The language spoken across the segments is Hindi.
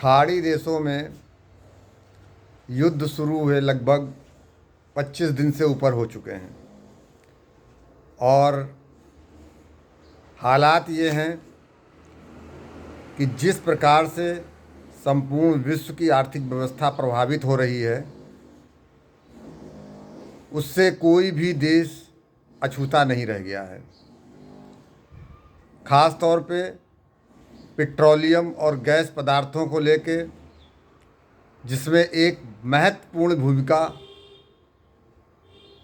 खाड़ी देशों में युद्ध शुरू हुए लगभग 25 दिन से ऊपर हो चुके हैं और हालात ये हैं कि जिस प्रकार से संपूर्ण विश्व की आर्थिक व्यवस्था प्रभावित हो रही है उससे कोई भी देश अछूता नहीं रह गया है। ख़ास तौर पे पेट्रोलियम और गैस पदार्थों को लेके, जिसमें एक महत्वपूर्ण भूमिका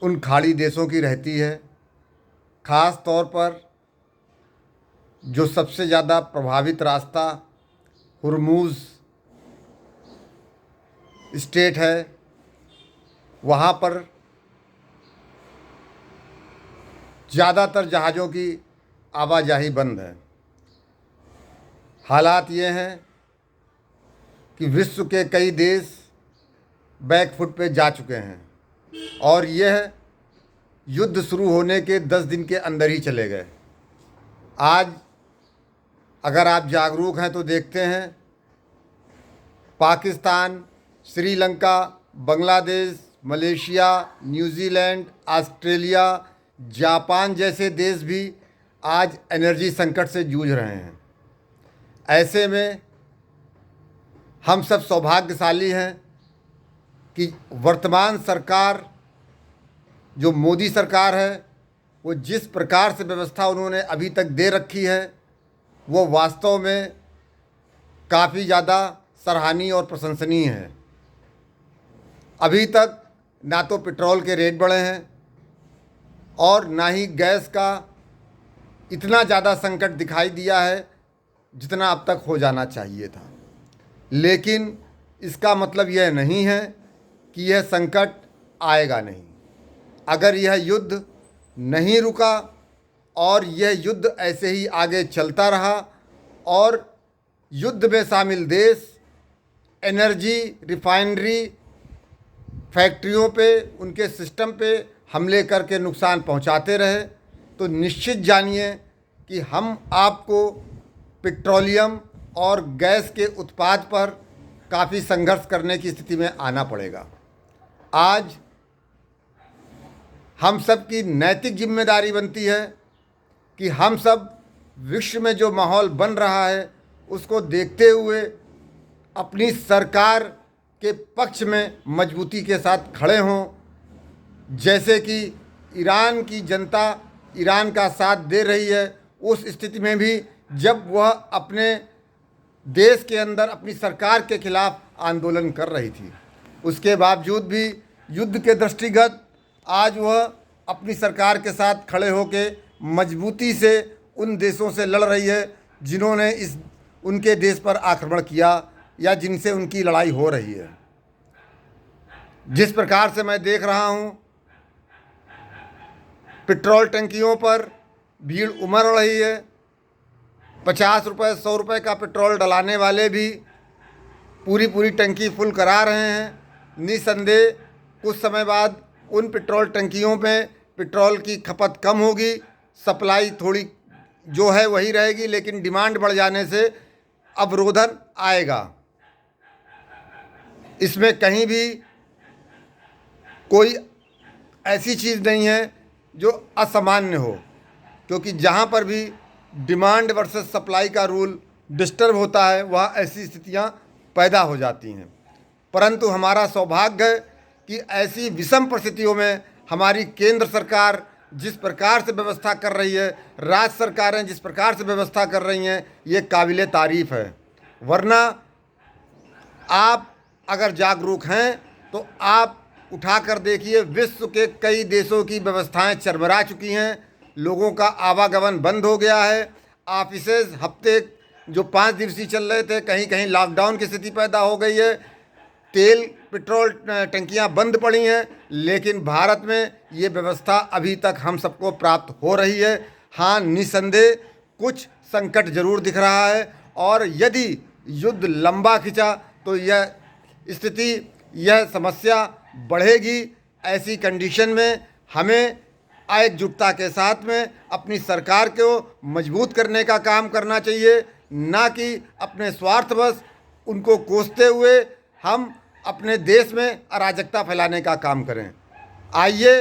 उन खाड़ी देशों की रहती है। ख़ास तौर पर जो सबसे ज़्यादा प्रभावित रास्ता हुर्मुज़ स्टेट है, वहाँ पर ज़्यादातर जहाज़ों की आवाजाही बंद है। हालात ये हैं कि विश्व के कई देश बैक फुट पे जा चुके हैं और यह युद्ध शुरू होने के 10 दिन के अंदर ही चले गए। आज अगर आप जागरूक हैं तो देखते हैं Pakistan, Sri Lanka, Bangladesh, Malaysia, New Zealand, Australia, Japan जैसे देश भी आज एनर्जी संकट से जूझ रहे हैं। ऐसे में हम सब सौभाग्यशाली हैं कि वर्तमान सरकार जो मोदी सरकार है वो जिस प्रकार से व्यवस्था उन्होंने अभी तक दे रखी है वो वास्तव में काफ़ी ज़्यादा सराहनीय और प्रशंसनीय है। अभी तक ना तो पेट्रोल के रेट बढ़े हैं और ना ही गैस का इतना ज़्यादा संकट दिखाई दिया है जितना अब तक हो जाना चाहिए था। लेकिन इसका मतलब यह नहीं है कि यह संकट आएगा नहीं। अगर यह युद्ध नहीं रुका और यह युद्ध ऐसे ही आगे चलता रहा और युद्ध में शामिल देश एनर्जी रिफाइनरी फैक्ट्रियों पे, उनके सिस्टम पे हमले करके नुकसान पहुंचाते रहे तो निश्चित जानिए कि हम आपको पेट्रोलियम और गैस के उत्पाद पर काफ़ी संघर्ष करने की स्थिति में आना पड़ेगा। आज हम सब की नैतिक जिम्मेदारी बनती है कि हम सब विश्व में जो माहौल बन रहा है उसको देखते हुए अपनी सरकार के पक्ष में मजबूती के साथ खड़े हों। जैसे कि ईरान की जनता ईरान का साथ दे रही है, उस स्थिति में भी जब वह अपने देश के अंदर अपनी सरकार के खिलाफ आंदोलन कर रही थी, उसके बावजूद भी युद्ध के दृष्टिगत आज वह अपनी सरकार के साथ खड़े होकर मजबूती से उन देशों से लड़ रही है जिन्होंने उनके देश पर आक्रमण किया या जिनसे उनकी लड़ाई हो रही है। जिस प्रकार से मैं देख रहा हूँ पेट्रोल टंकियों पर भीड़ उमड़ रही है। 50 रुपये 100 रुपये का पेट्रोल डलाने वाले भी पूरी टंकी फुल करा रहे हैं। निसंदेह कुछ समय बाद उन पेट्रोल टंकियों में पेट्रोल की खपत कम होगी, सप्लाई थोड़ी जो है वही रहेगी, लेकिन डिमांड बढ़ जाने से अवरोधन आएगा। इसमें कहीं भी कोई ऐसी चीज़ नहीं है जो असामान्य हो, क्योंकि जहाँ पर भी डिमांड वर्सेस सप्लाई का रूल डिस्टर्ब होता है वहाँ ऐसी स्थितियाँ पैदा हो जाती हैं। परंतु हमारा सौभाग्य है कि ऐसी विषम परिस्थितियों में हमारी केंद्र सरकार जिस प्रकार से व्यवस्था कर रही है, राज्य सरकारें जिस प्रकार से व्यवस्था कर रही हैं, ये काबिले तारीफ़ है। वरना आप अगर जागरूक हैं तो आप उठा कर देखिए, विश्व के कई देशों की व्यवस्थाएं चरमरा चुकी हैं। लोगों का आवागमन बंद हो गया है। ऑफिसेज हफ्ते जो 5 दिवसीय चल रहे थे, कहीं कहीं लॉकडाउन की स्थिति पैदा हो गई है। तेल पेट्रोल टंकियां बंद पड़ी हैं, लेकिन भारत में ये व्यवस्था अभी तक हम सबको प्राप्त हो रही है। हाँ, निसंदेह कुछ संकट जरूर दिख रहा है और यदि युद्ध लंबा खिंचा तो यह स्थिति, यह समस्या बढ़ेगी। ऐसी कंडीशन में हमें एकजुटता के साथ में अपनी सरकार को मजबूत करने का काम करना चाहिए, ना कि अपने स्वार्थवश उनको कोसते हुए हम अपने देश में अराजकता फैलाने का काम करें। आइए,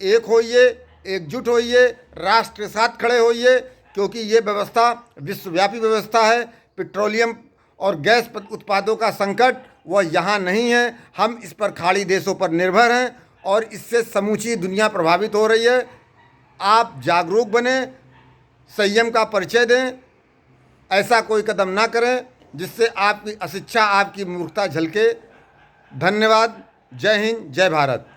एक होइए, एकजुट होइए, राष्ट्र के साथ खड़े होइए, क्योंकि ये व्यवस्था विश्वव्यापी व्यवस्था है। पेट्रोलियम और गैस उत्पादों का संकट वह यहाँ नहीं है, हम इस पर खाड़ी देशों पर निर्भर हैं और इससे समूची दुनिया प्रभावित हो रही है। आप जागरूक बने, संयम का परिचय दें, ऐसा कोई कदम ना करें जिससे आपकी अशिक्षा, आपकी मूर्खता झलके। धन्यवाद। जय हिंद, जय भारत।